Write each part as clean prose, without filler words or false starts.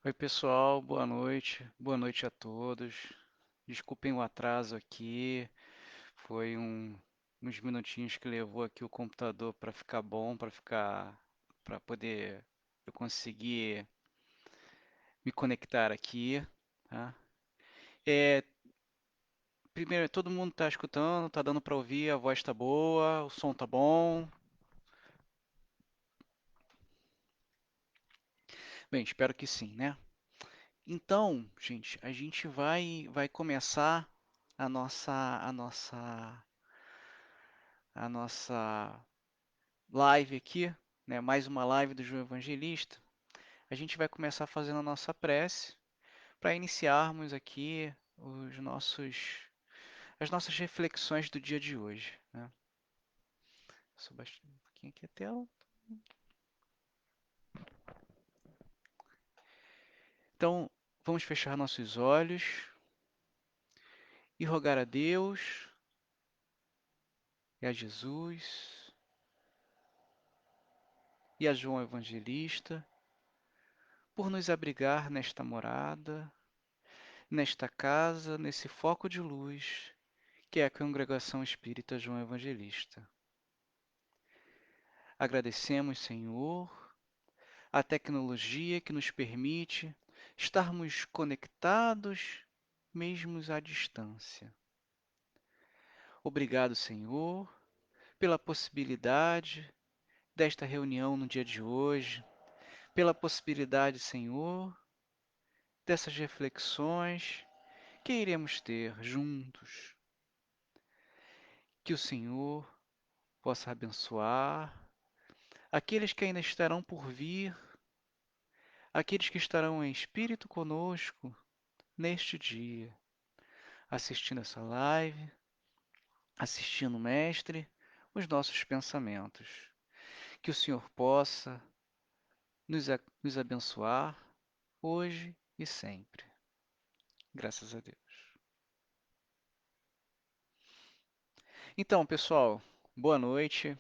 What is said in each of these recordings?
Oi, pessoal, boa noite. Boa noite a todos. Desculpem o atraso aqui. Foi uns minutinhos que levou aqui o computador para ficar bom, para poder eu conseguir me conectar aqui, tá? É, primeiro, todo mundo tá escutando, tá dando para ouvir, a voz tá boa, o som tá bom. Bem, espero que sim, né? Então, gente, a gente vai começar a nossa a nossa a nossa live aqui, né? Mais uma live do João Evangelista. A gente vai começar fazendo a nossa prece para iniciarmos aqui as nossas reflexões do dia de hoje, né? Só baixar um pouquinho aqui a tela. Então, vamos fechar nossos olhos e rogar a Deus e a Jesus e a João Evangelista por nos abrigar nesta morada, nesta casa, nesse foco de luz que é a Congregação Espírita João Evangelista. Agradecemos, Senhor, a tecnologia que nos permite estarmos conectados mesmo à distância. Obrigado, Senhor, pela possibilidade desta reunião no dia de hoje, pela possibilidade, Senhor, dessas reflexões que iremos ter juntos. Que o Senhor possa abençoar aqueles que ainda estarão por vir, aqueles que estarão em espírito conosco neste dia, assistindo essa live, assistindo o Mestre, os nossos pensamentos. Que o Senhor possa nos abençoar hoje e sempre. Graças a Deus. Então, pessoal, boa noite.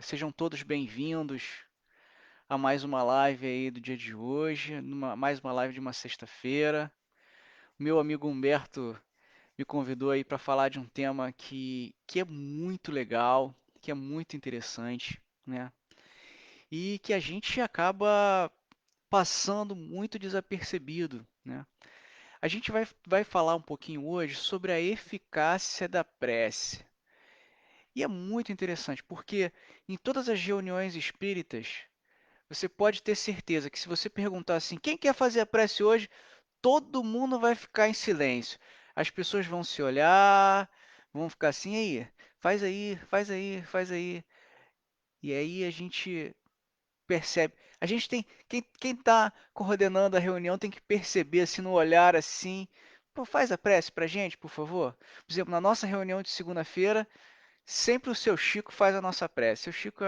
Sejam todos bem-vindos a mais uma live aí do dia de hoje, mais uma live de uma sexta-feira. Meu amigo Humberto me convidou aí para falar de um tema que é muito legal, que é muito interessante, né? E que a gente acaba passando muito desapercebido, né? A gente vai falar um pouquinho hoje sobre a eficácia da prece. E é muito interessante, porque em todas as reuniões espíritas, você pode ter certeza que se você perguntar assim, quem quer fazer a prece hoje? Todo mundo vai ficar em silêncio. As pessoas vão se olhar, vão ficar assim, aí, faz aí, faz aí, faz aí. E aí a gente percebe. A gente tem, quem está coordenando a reunião tem que perceber assim no olhar assim, pô, faz a prece pra gente, por favor. Por exemplo, na nossa reunião de segunda-feira, sempre o seu Chico faz a nossa prece. Seu Chico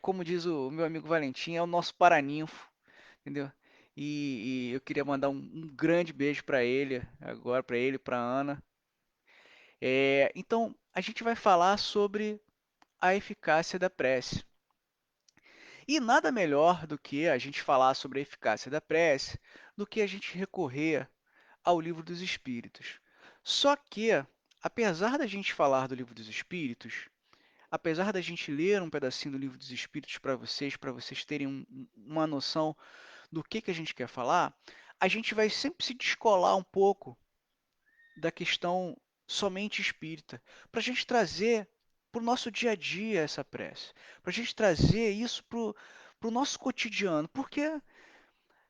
como diz o meu amigo Valentim, é o nosso paraninfo, entendeu? E eu queria mandar um grande beijo para ele, agora para ele, para Ana. Então, a gente vai falar sobre a eficácia da prece. E nada melhor do que a gente falar sobre a eficácia da prece do que a gente recorrer ao Livro dos Espíritos. Só que, apesar da gente falar do Livro dos Espíritos, apesar da gente ler um pedacinho do Livro dos Espíritos para vocês terem uma noção do que a gente quer falar, a gente vai sempre se descolar um pouco da questão somente espírita, para a gente trazer para o nosso dia a dia essa prece, para a gente trazer isso para o nosso cotidiano, porque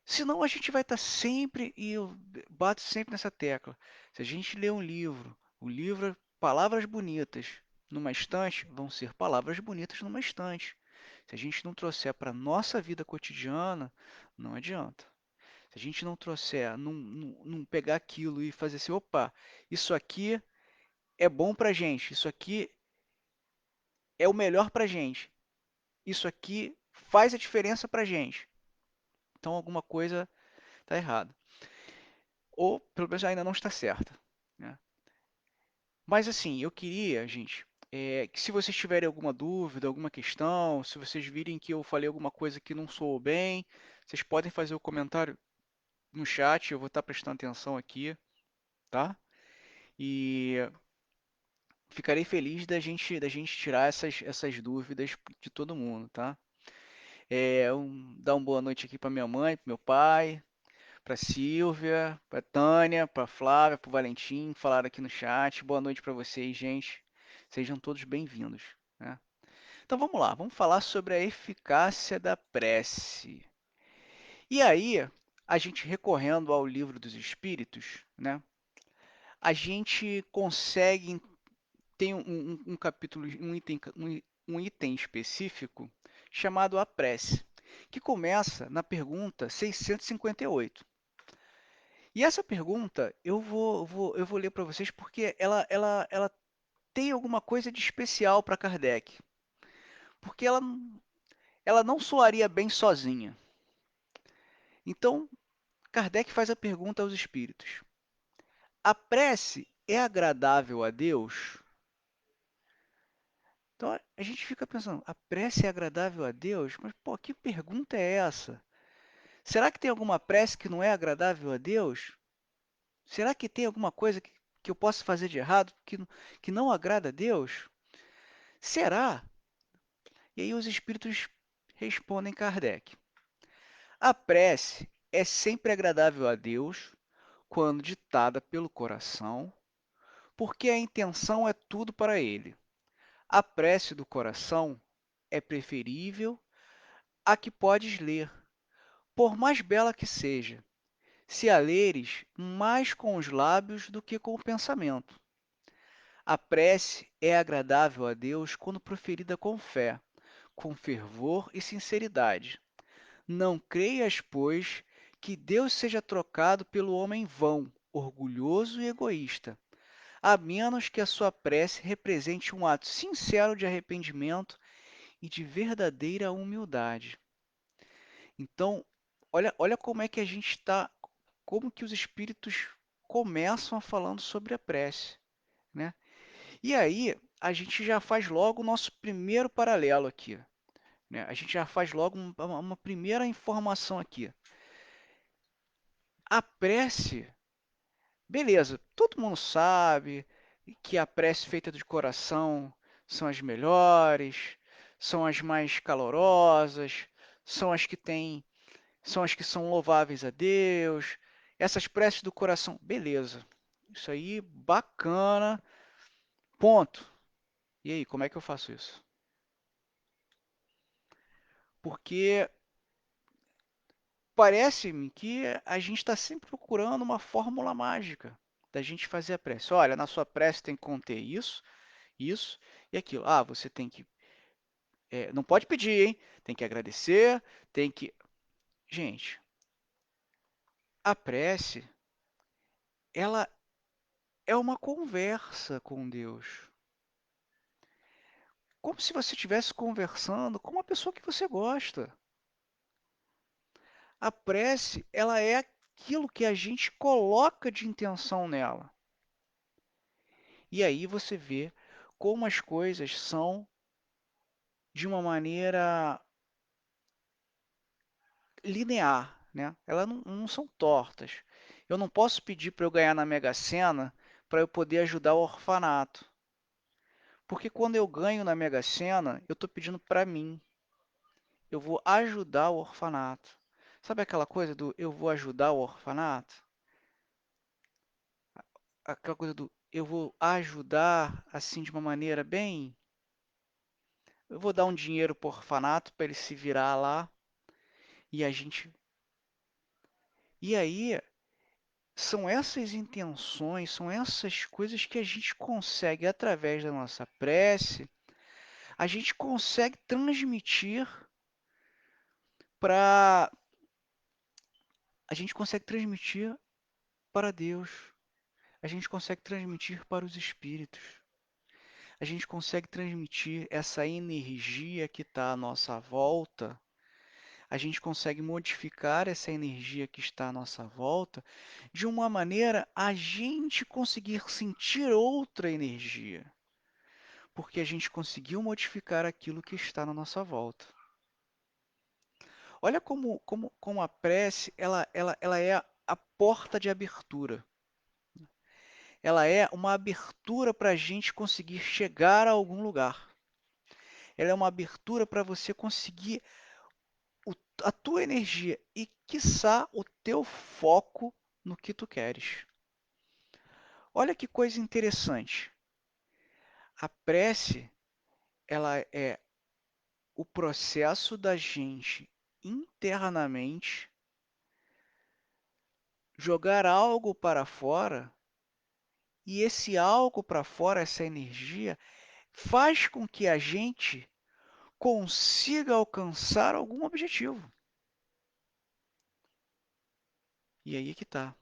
senão a gente vai estar sempre, e eu bato sempre nessa tecla, se a gente lê um livro, o livro, palavras bonitas numa estante, vão ser palavras bonitas numa estante. Se a gente não trouxer para a nossa vida cotidiana, não adianta. Se a gente não trouxer, não pegar aquilo e fazer assim, opa, isso aqui é bom pra gente, isso aqui é o melhor pra gente, isso aqui faz a diferença pra gente. Então alguma coisa está errada. Ou pelo menos ainda não está certa, né? Mas assim, eu queria, gente, que se vocês tiverem alguma dúvida, alguma questão, se vocês virem que eu falei alguma coisa que não soou bem, Vocês podem fazer o comentário no chat, eu vou estar prestando atenção aqui, tá? E ficarei feliz da gente tirar essas dúvidas de todo mundo, tá? Dar uma boa noite aqui para minha mãe, para meu pai, para Silvia, para Tânia, para Flávia, para o Valentim, falaram aqui no chat. Boa noite para vocês, gente. Sejam todos bem-vindos, né? Então vamos lá, vamos falar sobre a eficácia da prece. E aí, a gente recorrendo ao livro dos Espíritos, né? A gente consegue tem um capítulo, um item específico chamado a prece, que começa na pergunta 658. E essa pergunta eu vou ler para vocês porque ela tem alguma coisa de especial para Kardec, porque ela não soaria bem sozinha. Então, Kardec faz a pergunta aos espíritos: a prece é agradável a Deus? Então a gente fica pensando, a prece é agradável a Deus? Mas, pô, que pergunta é essa? Será que tem alguma prece que não é agradável a Deus? Será que tem alguma coisa que eu posso fazer de errado que não agrada a Deus? Será? E aí os espíritos respondem Kardec. A prece é sempre agradável a Deus quando ditada pelo coração, porque a intenção é tudo para ele. A prece do coração é preferível à que podes ler, por mais bela que seja, se a leres mais com os lábios do que com o pensamento. A prece é agradável a Deus quando proferida com fé, com fervor e sinceridade. Não creias, pois, que Deus seja trocado pelo homem vão, orgulhoso e egoísta, a menos que a sua prece represente um ato sincero de arrependimento e de verdadeira humildade. Então, olha como é que a gente está, como que os espíritos começam falando sobre a prece, né? E aí, a gente já faz logo o nosso primeiro paralelo aqui, né? A gente já faz logo uma primeira informação aqui. A prece, beleza, todo mundo sabe que a prece feita de coração são as melhores, são as mais calorosas, são as que têm são as que são louváveis a Deus. Essas preces do coração, beleza. Isso aí, bacana. Ponto. E aí, como é que eu faço isso? Porque parece-me que a gente está sempre procurando uma fórmula mágica da gente fazer a prece. Olha, na sua prece tem que conter isso, isso e aquilo. Ah, você tem que. Não pode pedir, hein? Tem que agradecer, tem que. Gente, a prece, ela é uma conversa com Deus. Como se você estivesse conversando com uma pessoa que você gosta. A prece, ela é aquilo que a gente coloca de intenção nela. E aí você vê como as coisas são de uma maneira linear, né? Elas não são tortas. Eu não posso pedir para eu ganhar na Mega Sena para eu poder ajudar o orfanato. Porque quando eu ganho na Mega Sena, eu estou pedindo para mim. Eu vou ajudar o orfanato. Sabe aquela coisa do eu vou ajudar o orfanato? Aquela coisa do eu vou ajudar assim de uma maneira bem. Eu vou dar um dinheiro pro orfanato para ele se virar lá e a gente. E aí são essas intenções, são essas coisas que a gente consegue através da nossa prece, a gente consegue transmitir para a gente consegue transmitir para Deus, a gente consegue transmitir para os espíritos. A gente consegue transmitir essa energia que está à nossa volta, a gente consegue modificar essa energia que está à nossa volta de uma maneira a gente conseguir sentir outra energia, porque a gente conseguiu modificar aquilo que está na nossa volta. Olha como a prece ela é a porta de abertura. Ela é uma abertura para a gente conseguir chegar a algum lugar. Ela é uma abertura para você conseguir o- a tua energia e, quiçá, o teu foco no que tu queres. Olha que coisa interessante. A prece, ela é o processo da gente internamente jogar algo para fora e esse algo para fora, essa energia, faz com que a gente consiga alcançar algum objetivo. E aí é que tá.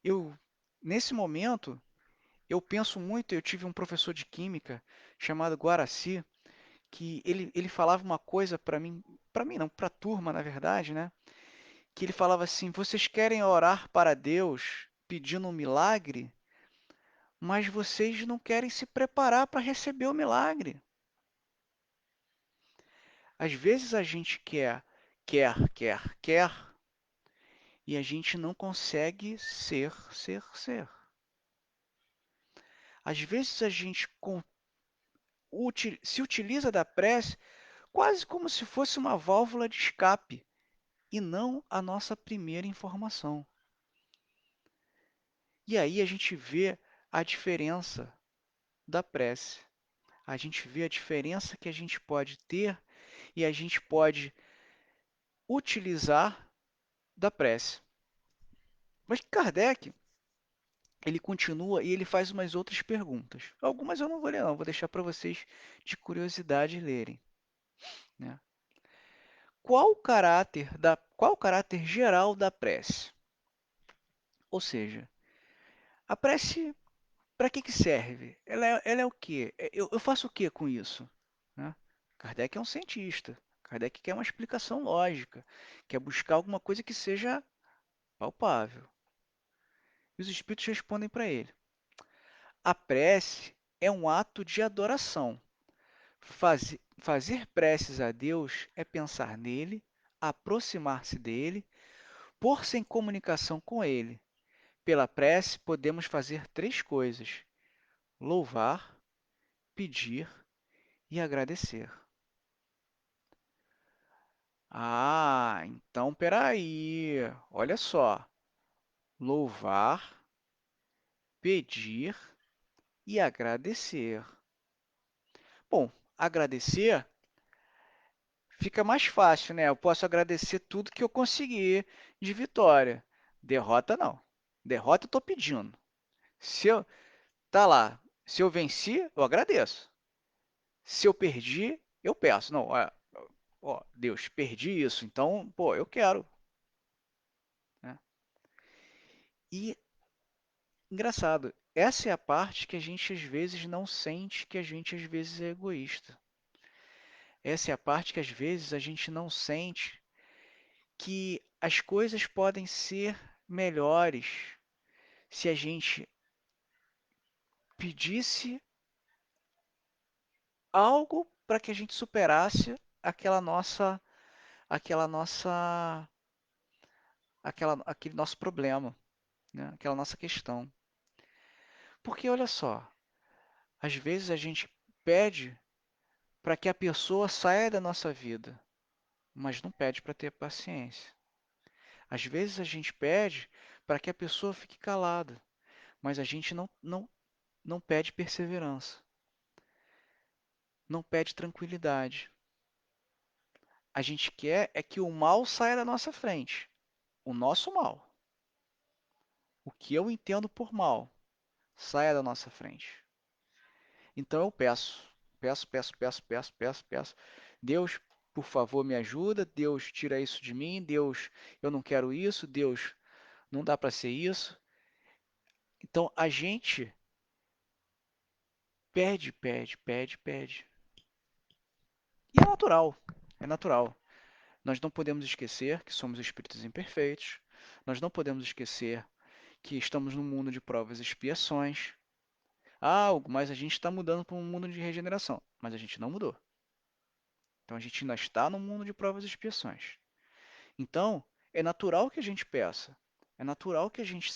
Eu, nesse momento, eu penso muito, eu tive um professor de química chamado Guaraci, que ele falava uma coisa para mim não, para a turma, na verdade, né? Que ele falava assim: vocês querem orar para Deus pedindo um milagre, mas vocês não querem se preparar para receber o milagre. Às vezes a gente quer, e a gente não consegue ser. Às vezes a gente se utiliza da prece quase como se fosse uma válvula de escape e não a nossa primeira informação. E aí a gente vê a diferença da prece. A gente vê a diferença que a gente pode ter e a gente pode utilizar da prece. Mas Kardec, ele continua e ele faz umas outras perguntas. Algumas eu não vou ler, não, vou deixar para vocês de curiosidade lerem, né? Qual o caráter geral da prece? Ou seja, a prece para que que serve? Ela é o quê? Eu faço o quê com isso? Né? Kardec é um cientista. Kardec quer uma explicação lógica, quer buscar alguma coisa que seja palpável. E os espíritos respondem para ele. A prece é um ato de adoração. Fazer preces a Deus é pensar nele, aproximar-se dele, pôr-se em comunicação com ele. Pela prece, podemos fazer três coisas: louvar, pedir e agradecer. Ah, então peraí. Olha só. Louvar, pedir e agradecer. Bom, agradecer fica mais fácil, né? Eu posso agradecer tudo que eu consegui de vitória. Derrota não. Derrota eu tô pedindo. Se eu tá lá, se eu venci, eu agradeço. Se eu perdi, eu peço. Não, ó, Deus, perdi isso, então, pô, eu quero, né? E engraçado, essa é a parte que a gente às vezes não sente que a gente às vezes é egoísta. Essa é a parte que às vezes a gente não sente que as coisas podem ser melhores se a gente pedisse algo para que a gente superasse aquela nossa, aquele nosso problema, né? Aquela nossa questão. Porque olha só, às vezes a gente pede para que a pessoa saia da nossa vida, mas não pede para ter paciência. Às vezes a gente pede para que a pessoa fique calada, mas a gente não pede perseverança, não pede tranquilidade. A gente quer é que o mal saia da nossa frente, o nosso mal, o que eu entendo por mal, saia da nossa frente. Então eu peço. Deus, por favor, me ajuda. Deus, tira isso de mim. Deus, eu não quero isso. Deus, não dá para ser isso. Então a gente pede. E é natural, é natural. Nós não podemos esquecer que somos espíritos imperfeitos. Nós não podemos esquecer que estamos num mundo de provas e expiações. Ah, mas a gente está mudando para um mundo de regeneração. Mas a gente não mudou. Então a gente ainda está no mundo de provas e expiações. Então, é natural que a gente peça. É natural que a gente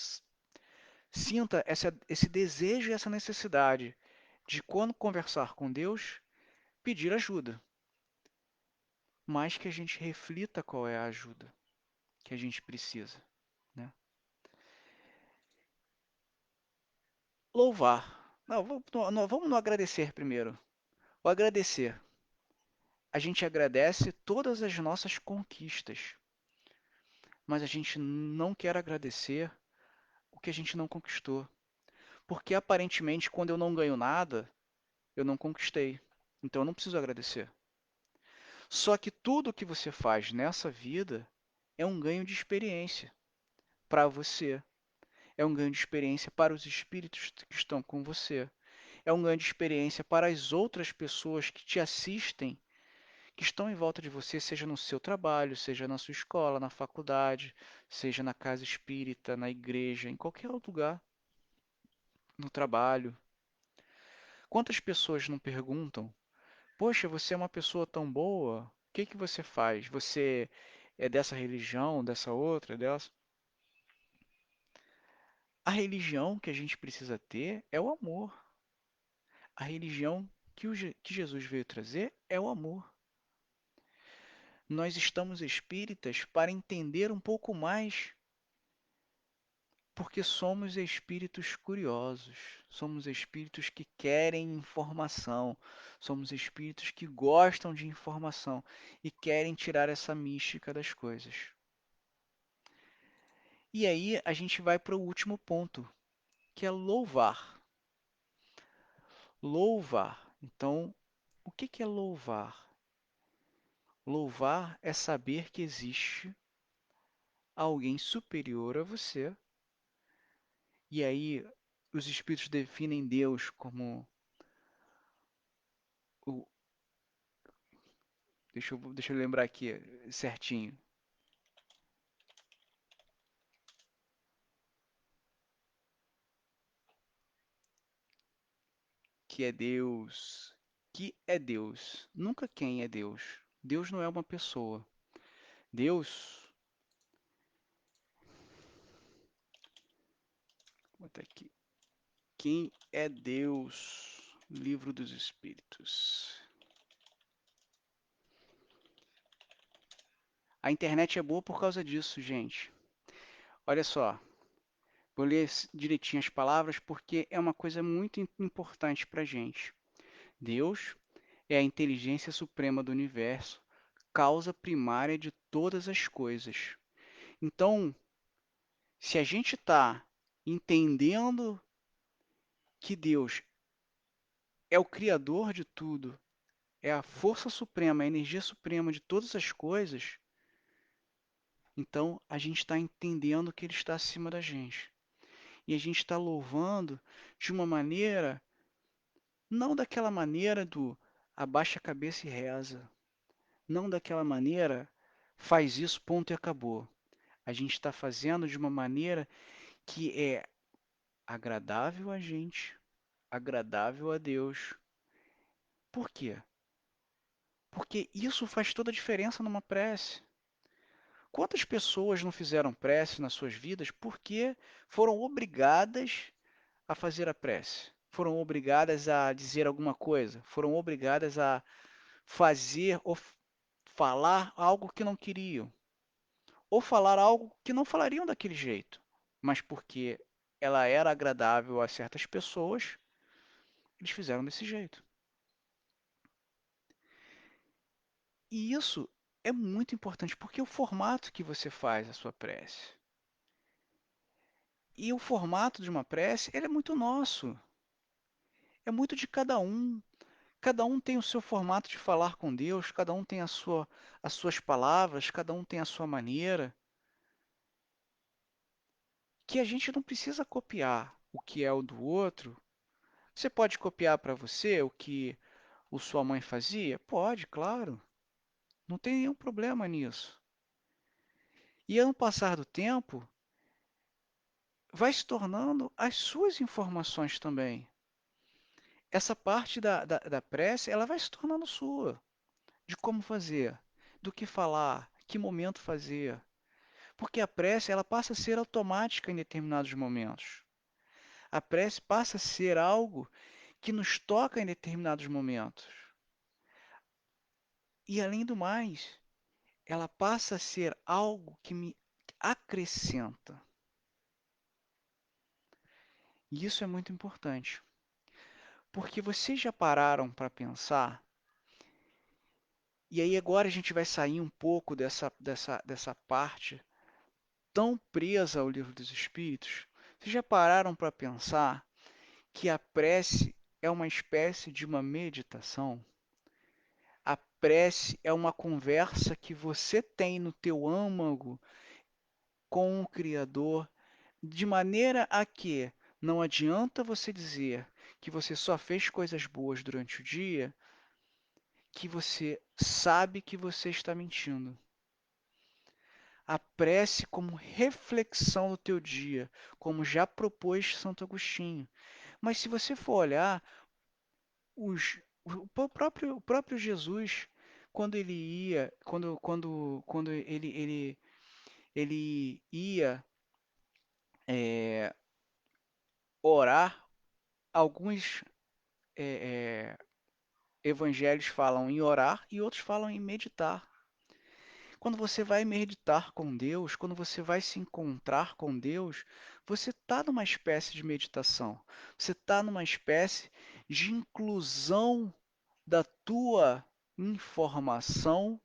sinta esse desejo e essa necessidade de, quando conversar com Deus, pedir ajuda, mas que a gente reflita qual é a ajuda que a gente precisa, né? Louvar. Não, vamos no agradecer primeiro. O agradecer. A gente agradece todas as nossas conquistas, mas a gente não quer agradecer o que a gente não conquistou. Porque aparentemente, quando eu não ganho nada, eu não conquistei. Então eu não preciso agradecer. Só que tudo que você faz nessa vida é um ganho de experiência para você. É um ganho de experiência para os espíritos que estão com você. É um ganho de experiência para as outras pessoas que te assistem, que estão em volta de você, seja no seu trabalho, seja na sua escola, na faculdade, seja na casa espírita, na igreja, em qualquer outro lugar, no trabalho. Quantas pessoas não perguntam: poxa, você é uma pessoa tão boa, o que que você faz? Você é dessa religião, dessa outra, dessa? A religião que a gente precisa ter é o amor. A religião que Jesus veio trazer é o amor. Nós estamos espíritas para entender um pouco mais, porque somos espíritos curiosos, somos espíritos que querem informação, somos espíritos que gostam de informação e querem tirar essa mística das coisas. E aí a gente vai para o último ponto, que é louvar. Louvar. Então, o que que é louvar? Louvar é saber que existe alguém superior a você. E aí os espíritos definem Deus como o, deixa eu lembrar aqui certinho, que é Deus, que é Deus, nunca quem é Deus. Deus não é uma pessoa. Deus, vou botar aqui, quem é Deus? Livro dos Espíritos. A internet é boa por causa disso, gente. Olha só, vou ler direitinho as palavras porque é uma coisa muito importante para a gente. Deus é a inteligência suprema do universo, causa primária de todas as coisas. Então, se a gente está entendendo que Deus é o criador de tudo, é a força suprema, a energia suprema de todas as coisas, então a gente está entendendo que Ele está acima da gente. E a gente está louvando de uma maneira, não daquela maneira do abaixa a cabeça e reza, não daquela maneira faz isso, ponto e acabou. A gente está fazendo de uma maneira que é agradável a gente, agradável a Deus. Por quê? Porque isso faz toda a diferença numa prece. Quantas pessoas não fizeram prece nas suas vidas porque foram obrigadas a fazer a prece? Foram obrigadas a dizer alguma coisa? Foram obrigadas a fazer ou falar algo que não queriam? Ou falar algo que não falariam daquele jeito? Mas porque ela era agradável a certas pessoas, eles fizeram desse jeito. E isso é muito importante, porque é o formato que você faz a sua prece. E o formato de uma prece, ele é muito nosso. É muito de cada um. Cada um tem o seu formato de falar com Deus, cada um tem as suas palavras, cada um tem a sua maneira. Que a gente não precisa copiar o que é o do outro. Você pode copiar para você o que o sua mãe fazia? Pode, claro. Não tem nenhum problema nisso. E ao passar do tempo, vai se tornando as suas informações também. Essa parte da prece, ela vai se tornando sua. de como fazer, do que falar, que momento fazer. Porque a prece, ela passa a ser automática em determinados momentos. A prece passa a ser algo que nos toca em determinados momentos. E além do mais, ela passa a ser algo que me acrescenta. E isso é muito importante. Porque vocês já pararam para pensar, e aí agora a gente vai sair um pouco dessa parte tão presa ao livro dos Espíritos. Vocês já pararam para pensar que a prece é uma espécie de uma meditação? A prece é uma conversa que você tem no teu âmago com o Criador, de maneira a que não adianta você dizer que você só fez coisas boas durante o dia, que você sabe que você está mentindo. A prece como reflexão do teu dia, como já propôs Santo Agostinho. Mas se você for olhar, o próprio Jesus, quando ele ia, quando ele ia é, orar, alguns evangelhos falam em orar e outros falam em meditar. Quando você vai meditar com Deus, quando você vai se encontrar com Deus, você está numa espécie de meditação. Você está numa espécie de inclusão da tua informação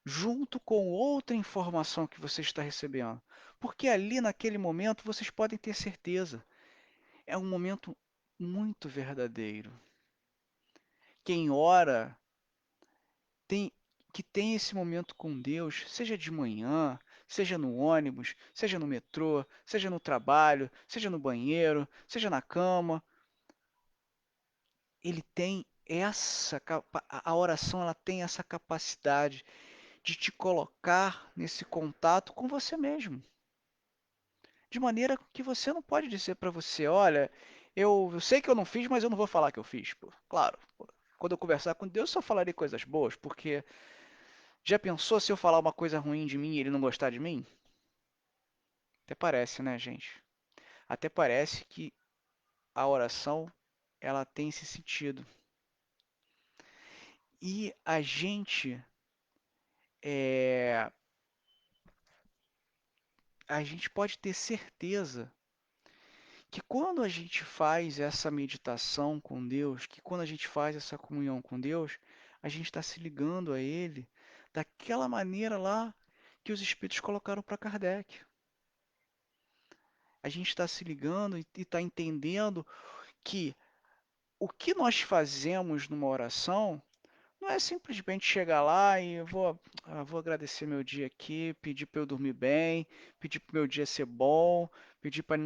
junto com outra informação que você está recebendo. Porque ali, naquele momento, vocês podem ter certeza, é um momento muito verdadeiro. Quem ora tem que tem esse momento com Deus, seja de manhã, seja no ônibus, seja no metrô, seja no trabalho, seja no banheiro, seja na cama, ele tem a oração ela tem essa capacidade de te colocar nesse contato com você mesmo, de maneira que você não pode dizer para você, olha, eu sei que eu não fiz, mas eu não vou falar que eu fiz, pô. Claro, pô. Quando eu conversar com Deus, eu só falarei coisas boas, porque já pensou se eu falar uma coisa ruim de mim e ele não gostar de mim? Até parece, né, gente? Até parece que a oração ela tem esse sentido. E é, a gente pode ter certeza que quando a gente faz essa meditação com Deus, que quando a gente faz essa comunhão com Deus, a gente está se ligando a Ele daquela maneira lá que os Espíritos colocaram para Kardec. A gente está se ligando e está entendendo que o que nós fazemos numa oração não é simplesmente chegar lá e vou agradecer meu dia aqui, pedir para eu dormir bem, pedir para o meu dia ser bom, pedir para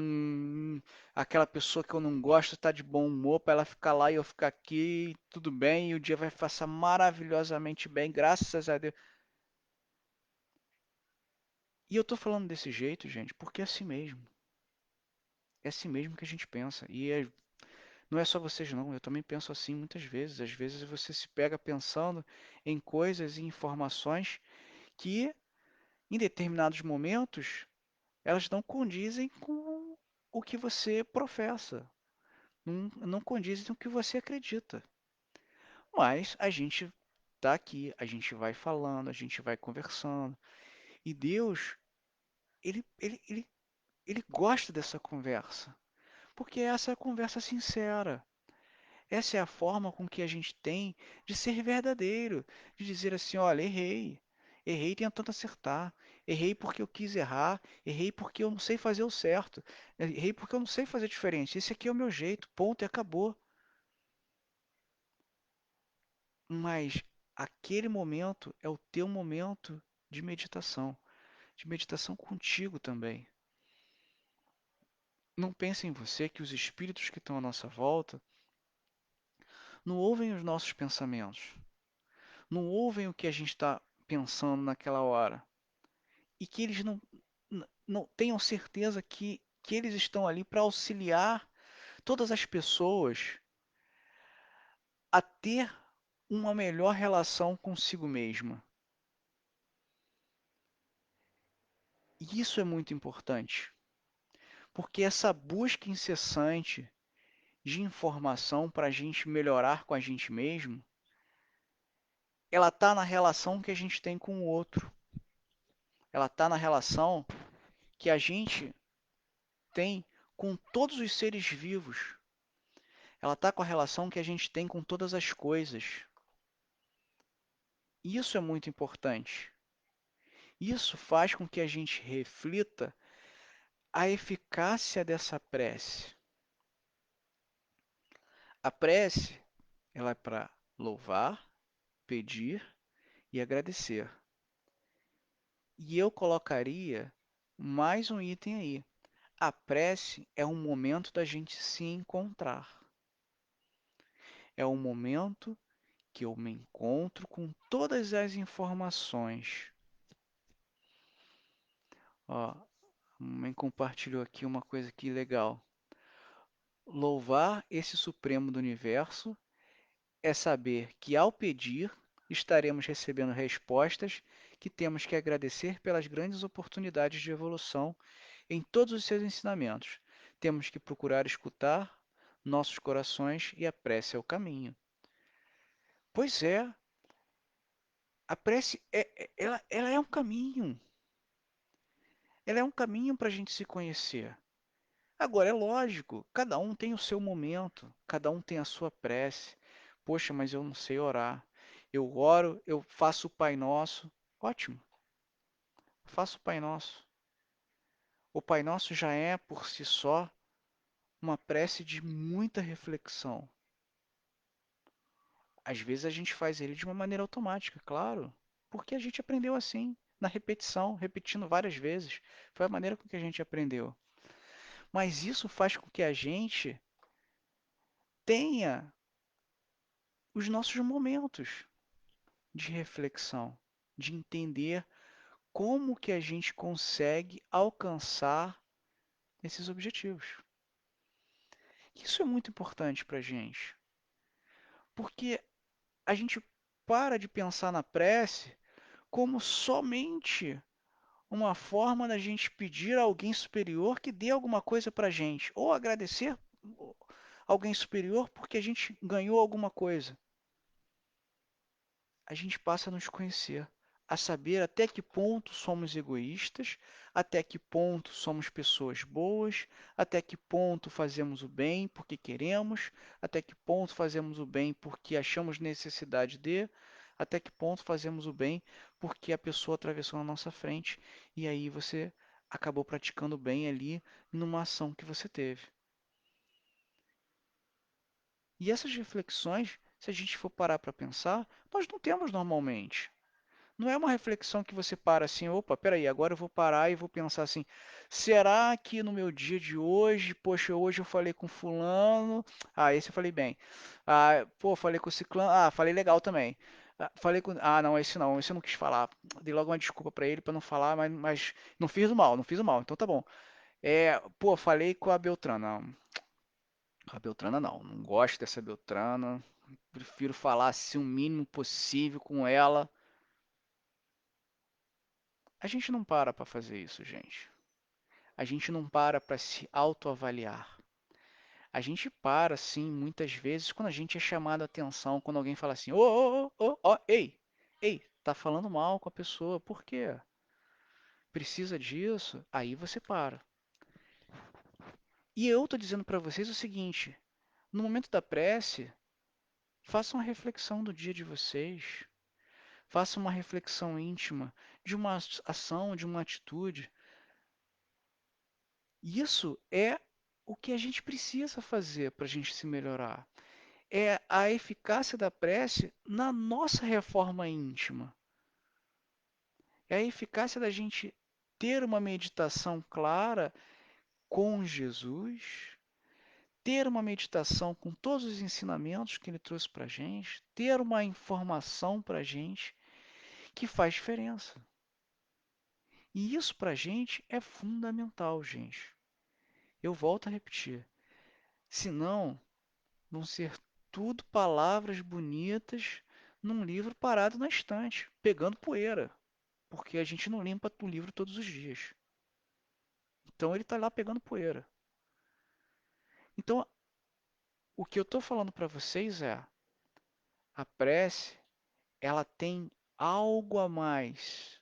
aquela pessoa que eu não gosto estar de bom humor, para ela ficar lá e eu ficar aqui, tudo bem, e o dia vai passar maravilhosamente bem, graças a Deus. E eu tô falando desse jeito, gente, porque é assim mesmo. É assim mesmo que a gente pensa. Não é só vocês não, eu também penso assim muitas vezes. Às vezes você se pega pensando em coisas e informações que, em determinados momentos, elas não condizem com o que você professa, não condizem com o que você acredita. Mas a gente está aqui, a gente vai falando, a gente vai conversando. E Deus, ele gosta dessa conversa, porque essa é a conversa sincera. Essa é a forma com que a gente tem de ser verdadeiro, de dizer assim, olha, errei. Errei tentando acertar. Errei porque eu quis errar. Errei porque eu não sei fazer o certo. Errei porque eu não sei fazer diferente. Esse aqui é o meu jeito. Ponto e acabou. Mas aquele momento é o teu momento de meditação contigo também. Não pense em você que os espíritos que estão à nossa volta não ouvem os nossos pensamentos, não ouvem o que a gente está pensando naquela hora. E que eles não tenham certeza que eles estão ali para auxiliar todas as pessoas a ter uma melhor relação consigo mesma. E isso é muito importante, porque essa busca incessante de informação para a gente melhorar com a gente mesmo, ela está na relação que a gente tem com o outro. Ela está na relação que a gente tem com todos os seres vivos. Ela está com a relação que a gente tem com todas as coisas. Isso é muito importante. Isso faz com que a gente reflita a eficácia dessa prece. A prece, ela é para louvar, pedir e agradecer. E eu colocaria mais um item aí. A prece é um momento da gente se encontrar. É um momento que eu me encontro com todas as informações. Ó, a mãe compartilhou aqui uma coisa que legal. Louvar esse Supremo do Universo é saber que ao pedir, estaremos recebendo respostas que temos que agradecer pelas grandes oportunidades de evolução em todos os seus ensinamentos. Temos que procurar escutar nossos corações e a prece é o caminho. Pois é, a prece ela é um caminho. Ela é um caminho para a gente se conhecer. Agora, é lógico, cada um tem o seu momento, cada um tem a sua prece. Poxa, mas eu não sei orar. Eu oro, eu faço o Pai Nosso. Ótimo, faço o Pai Nosso. O Pai Nosso já é, por si só, uma prece de muita reflexão. Às vezes a gente faz ele de uma maneira automática, claro, porque a gente aprendeu assim, na repetição, repetindo várias vezes. Foi a maneira com que a gente aprendeu. Mas isso faz com que a gente tenha os nossos momentos de reflexão, de entender como que a gente consegue alcançar esses objetivos. Isso é muito importante para a gente, porque a gente para de pensar na prece como somente uma forma da gente pedir a alguém superior que dê alguma coisa para a gente, ou agradecer alguém superior porque a gente ganhou alguma coisa. A gente passa a nos conhecer, a saber até que ponto somos egoístas, até que ponto somos pessoas boas, até que ponto fazemos o bem porque queremos, até que ponto fazemos o bem porque achamos necessidade de, até que ponto fazemos o bem porque a pessoa atravessou na nossa frente e aí você acabou praticando o bem ali numa ação que você teve. E essas reflexões, se a gente for parar para pensar, nós não temos normalmente. Não é uma reflexão que você para assim, opa, peraí, agora eu vou parar e vou pensar assim, será que no meu dia de hoje, poxa, hoje eu falei com fulano, esse eu falei bem. Pô, falei com ciclano, falei legal também. Não, esse eu não quis falar. Dei logo uma desculpa pra ele pra não falar, mas não fiz o mal, não fiz o mal, então tá bom. Pô, falei com a Beltrana, não, com a Beltrana não gosto dessa Beltrana, prefiro falar assim o mínimo possível com ela. A gente não para fazer isso, gente. A gente não para se autoavaliar. A gente para, sim, muitas vezes, quando a gente é chamado a atenção, quando alguém fala assim, ei, tá falando mal com a pessoa, por quê? Precisa disso? Aí você para. E eu tô dizendo para vocês o seguinte, no momento da prece, façam uma reflexão do dia de vocês, façam uma reflexão íntima de uma ação, de uma atitude. Isso é o que a gente precisa fazer para a gente se melhorar. É a eficácia da prece na nossa reforma íntima. É a eficácia da gente ter uma meditação clara com Jesus, ter uma meditação com todos os ensinamentos que ele trouxe para a gente, ter uma informação para a gente que faz diferença. E isso para a gente é fundamental, gente. Eu volto a repetir. Senão, vão ser tudo palavras bonitas, num livro parado na estante, pegando poeira, porque a gente não limpa o livro todos os dias. Então ele está lá pegando poeira. Então o que eu estou falando para vocês é, a prece, ela tem algo a mais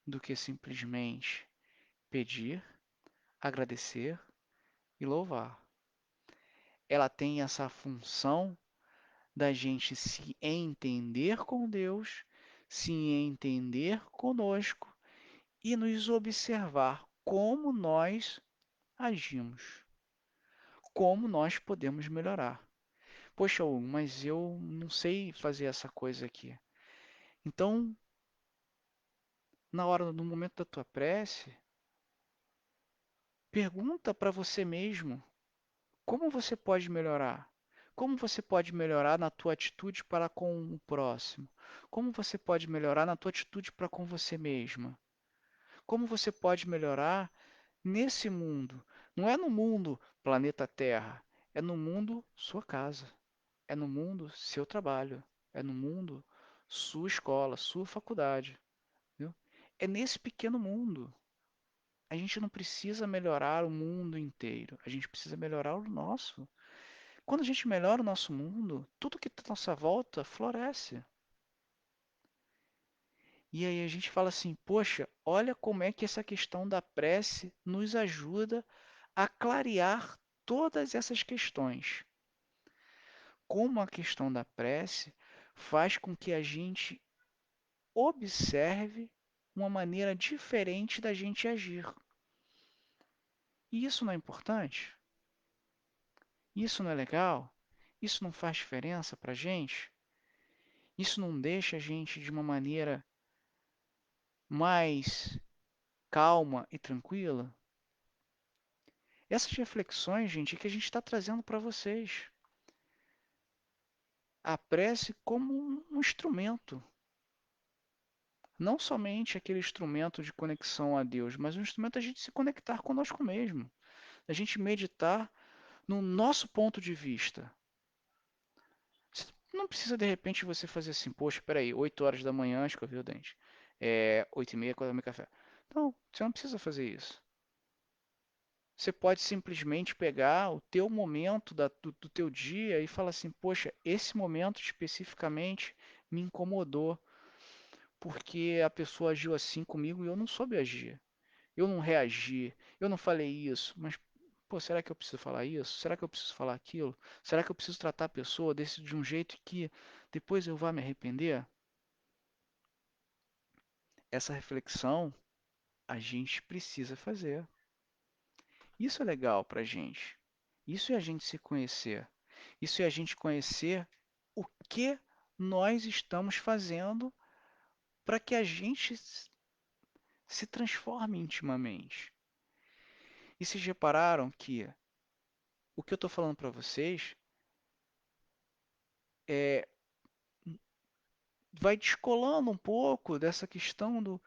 do que simplesmente pedir, agradecer e louvar. Ela tem essa função da gente se entender com Deus, se entender conosco e nos observar como nós agimos, como nós podemos melhorar. Poxa, Hugo, mas eu não sei fazer essa coisa aqui. Então, na hora, no momento da tua prece, pergunta para você mesmo como você pode melhorar. Como você pode melhorar na tua atitude para com o próximo? Como você pode melhorar na tua atitude para com você mesma? Como você pode melhorar nesse mundo? Não é no mundo planeta Terra, é no mundo sua casa, é no mundo seu trabalho, é no mundo sua escola, sua faculdade, viu? É nesse pequeno mundo. A gente não precisa melhorar o mundo inteiro, a gente precisa melhorar o nosso. Quando a gente melhora o nosso mundo, tudo que está à nossa volta floresce. E aí a gente fala assim, poxa, olha como é que essa questão da prece nos ajuda a clarear todas essas questões. Como a questão da prece faz com que a gente observe uma maneira diferente da gente agir. E isso não é importante? Isso não é legal? Isso não faz diferença para a gente? Isso não deixa a gente de uma maneira mais calma e tranquila? Essas reflexões, gente, é que a gente está trazendo para vocês. A prece como um instrumento. Não somente aquele instrumento de conexão a Deus, mas um instrumento a gente se conectar conosco mesmo. A gente meditar no nosso ponto de vista. Não precisa de repente você fazer assim, poxa, peraí, 8 horas da manhã escovi o dente. 8 e meia quando eu tomei café. Não, você não precisa fazer isso. Você pode simplesmente pegar o teu momento do teu dia e falar assim, poxa, esse momento especificamente me incomodou, porque a pessoa agiu assim comigo e eu não soube agir. Eu não reagi, eu não falei isso, mas pô, será que eu preciso falar isso? Será que eu preciso falar aquilo? Será que eu preciso tratar a pessoa desse de um jeito que depois eu vá me arrepender? Essa reflexão a gente precisa fazer. Isso é legal pra gente. Isso é a gente se conhecer. Isso é a gente conhecer o que nós estamos fazendo para que a gente se transforme intimamente. E vocês repararam que o que eu estou falando para vocês é, vai descolando um pouco dessa questão do,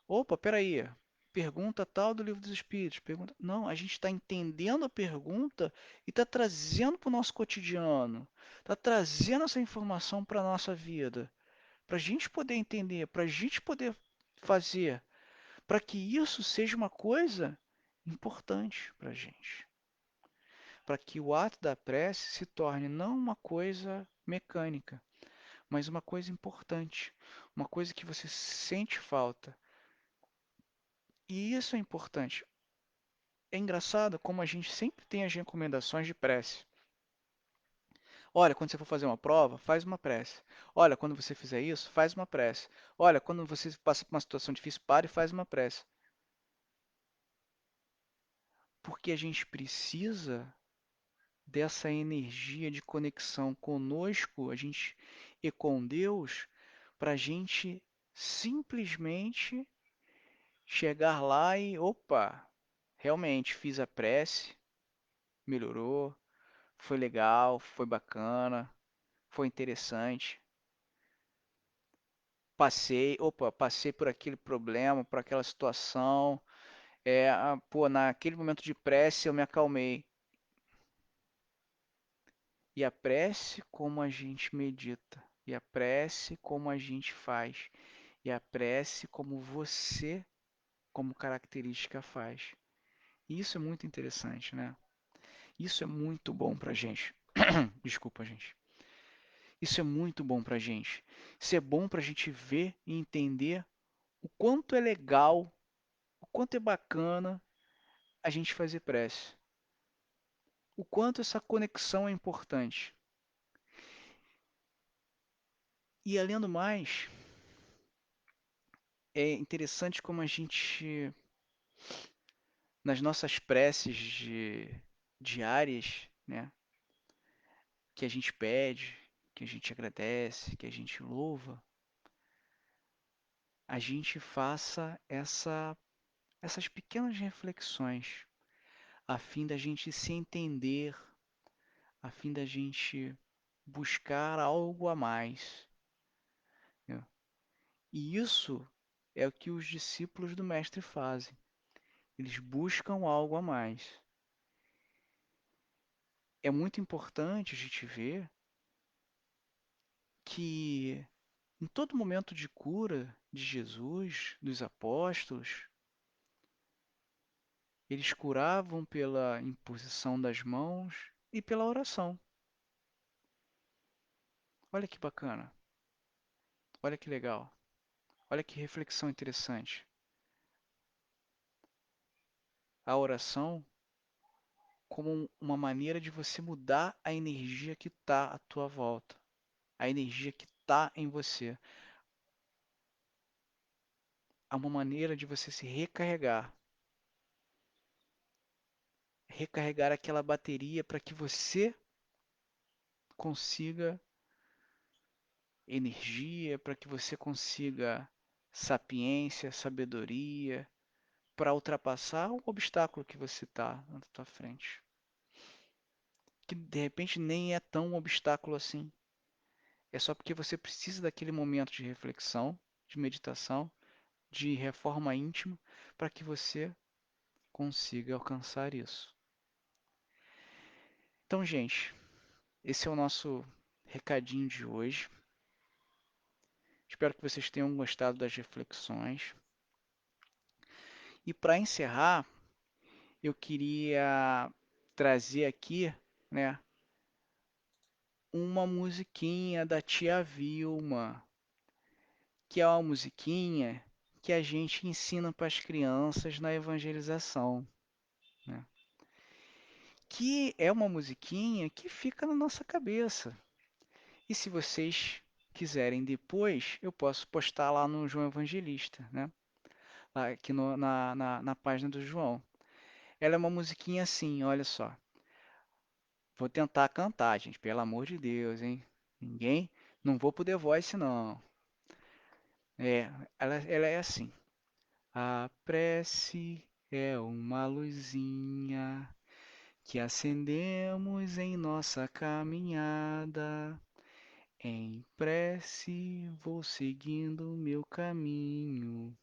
opa, peraí, pergunta tal do Livro dos Espíritos, pergunta, não, a gente está entendendo a pergunta e está trazendo para o nosso cotidiano, está trazendo essa informação para a nossa vida, para a gente poder entender, para a gente poder fazer, para que isso seja uma coisa importante para a gente, para que o ato da prece se torne não uma coisa mecânica, mas uma coisa importante, uma coisa que você sente falta. E isso é importante. É engraçado como a gente sempre tem as recomendações de prece. Olha, quando você for fazer uma prova, faz uma prece. Olha, quando você fizer isso, faz uma prece. Olha, quando você passa por uma situação difícil, pare e faz uma prece. Porque a gente precisa dessa energia de conexão conosco, a gente e com Deus, para a gente simplesmente chegar lá e, opa, realmente fiz a prece, melhorou, foi legal, foi bacana, foi interessante. Passei por aquele problema, por aquela situação. Pô, naquele momento de prece eu me acalmei. E a prece, como a gente medita. e a prece como a gente faz, e a prece como você, como característica, faz. E isso é muito interessante, né? Isso é muito bom pra gente. Desculpa, gente. Isso é muito bom pra gente. Isso é bom pra gente ver e entender o quanto é legal, o quanto é bacana a gente fazer prece. O quanto essa conexão é importante. E além do mais, é interessante como a gente, nas nossas preces diárias, né, que a gente pede, que a gente agradece, que a gente louva, a gente faça essas pequenas reflexões, a fim da gente se entender, a fim da gente buscar algo a mais, né? E isso é o que os discípulos do Mestre fazem. Eles buscam algo a mais. É muito importante a gente ver que em todo momento de cura de Jesus, dos apóstolos, eles curavam pela imposição das mãos e pela oração. Olha que bacana, olha que legal, olha que reflexão interessante. A oração como uma maneira de você mudar a energia que está à tua volta, a energia que está em você. Há uma maneira de você se recarregar, recarregar aquela bateria para que você consiga energia, para que você consiga sapiência, sabedoria, para ultrapassar o obstáculo que você está na tua frente. Que de repente nem é tão um obstáculo assim. É só porque você precisa daquele momento de reflexão, de meditação, de reforma íntima, para que você consiga alcançar isso. Então, gente, esse é o nosso recadinho de hoje. Espero que vocês tenham gostado das reflexões. E para encerrar, eu queria trazer aqui, né, uma musiquinha da Tia Vilma, que é uma musiquinha que a gente ensina para as crianças na evangelização, né? Que é uma musiquinha que fica na nossa cabeça. E se vocês quiserem depois, eu posso postar lá no João Evangelista, né? Lá aqui na página do João. Ela é uma musiquinha assim, olha só. Vou tentar cantar, gente, pelo amor de Deus, hein? Ninguém, não vou pro The Voice, não. É, ela é assim. A prece é uma luzinha que acendemos em nossa caminhada. Em prece vou seguindo meu caminho,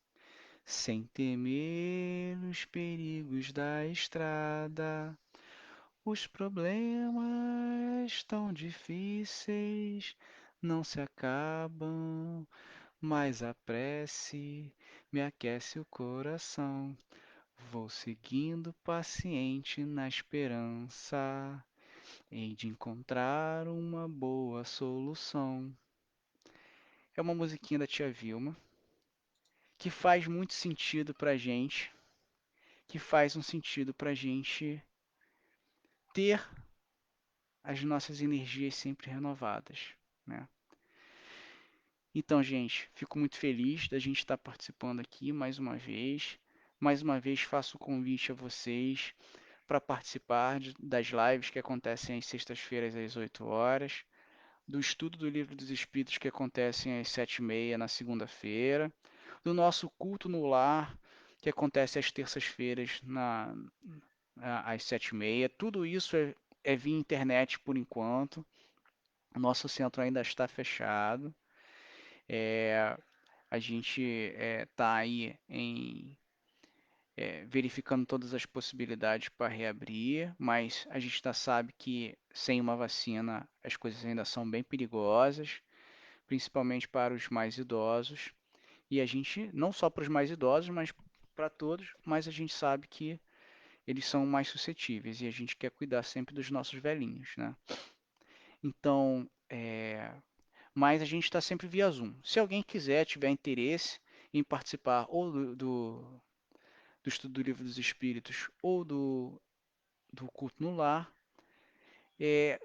sem temer os perigos da estrada. Os problemas tão difíceis não se acabam, mas a prece me aquece o coração. Vou seguindo paciente na esperança, hei de encontrar uma boa solução. É uma musiquinha da Tia Vilma que faz muito sentido pra gente, que faz um sentido pra gente ter as nossas energias sempre renovadas, né? Então, gente, fico muito feliz da gente estar participando aqui mais uma vez. Mais uma vez faço o convite a vocês para participar das lives que acontecem às sextas-feiras às 8 horas, do estudo do Livro dos Espíritos que acontecem às 7h30 na segunda-feira, do nosso culto no lar que acontece às terças-feiras às 7h30. Tudo isso é via internet por enquanto. O nosso centro ainda está fechado. É, a gente está aí verificando todas as possibilidades para reabrir, mas a gente já sabe que sem uma vacina as coisas ainda são bem perigosas. principalmente para os mais idosos. E a gente, não só para os mais idosos, mas para todos, mas a gente sabe que eles são mais suscetíveis e a gente quer cuidar sempre dos nossos velhinhos, né? Então, mas a gente está sempre via Zoom. Se alguém quiser, tiver interesse em participar ou do estudo do Livro dos Espíritos ou do culto no lar,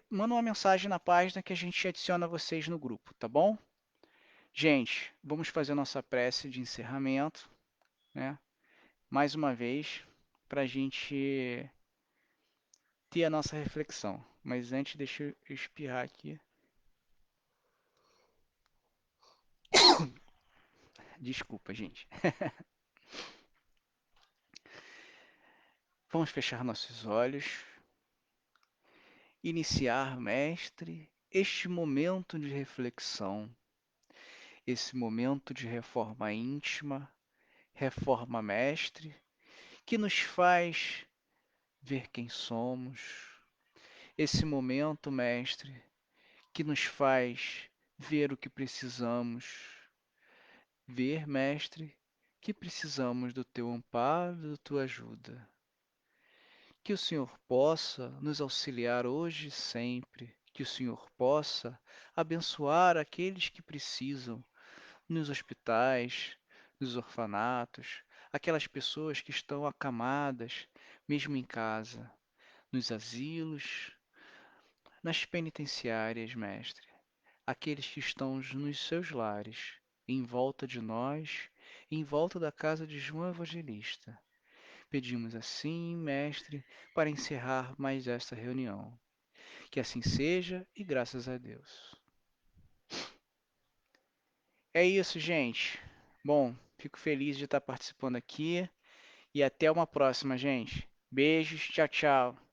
manda uma mensagem na página que a gente adiciona vocês no grupo, tá bom? Gente, vamos fazer nossa prece de encerramento, né? Mais uma vez, para a gente ter a nossa reflexão. Mas antes, deixa eu espirrar aqui. Desculpa, gente. Vamos fechar nossos olhos. Iniciar, mestre, este momento de reflexão, esse momento de reforma íntima, reforma mestre, que nos faz ver quem somos. Esse momento, mestre, que nos faz ver o que precisamos. Ver, mestre, que precisamos do teu amparo e da tua ajuda. Que o Senhor possa nos auxiliar hoje e sempre. Que o Senhor possa abençoar aqueles que precisam nos hospitais, nos orfanatos, aquelas pessoas que estão acamadas, mesmo em casa, nos asilos, nas penitenciárias, mestre, aqueles que estão nos seus lares, em volta de nós, em volta da casa de João Evangelista. Pedimos assim, mestre, para encerrar mais esta reunião. Que assim seja e graças a Deus. É isso, gente. Bom, fico feliz de estar participando aqui e até uma próxima, gente. Beijos, tchau, tchau.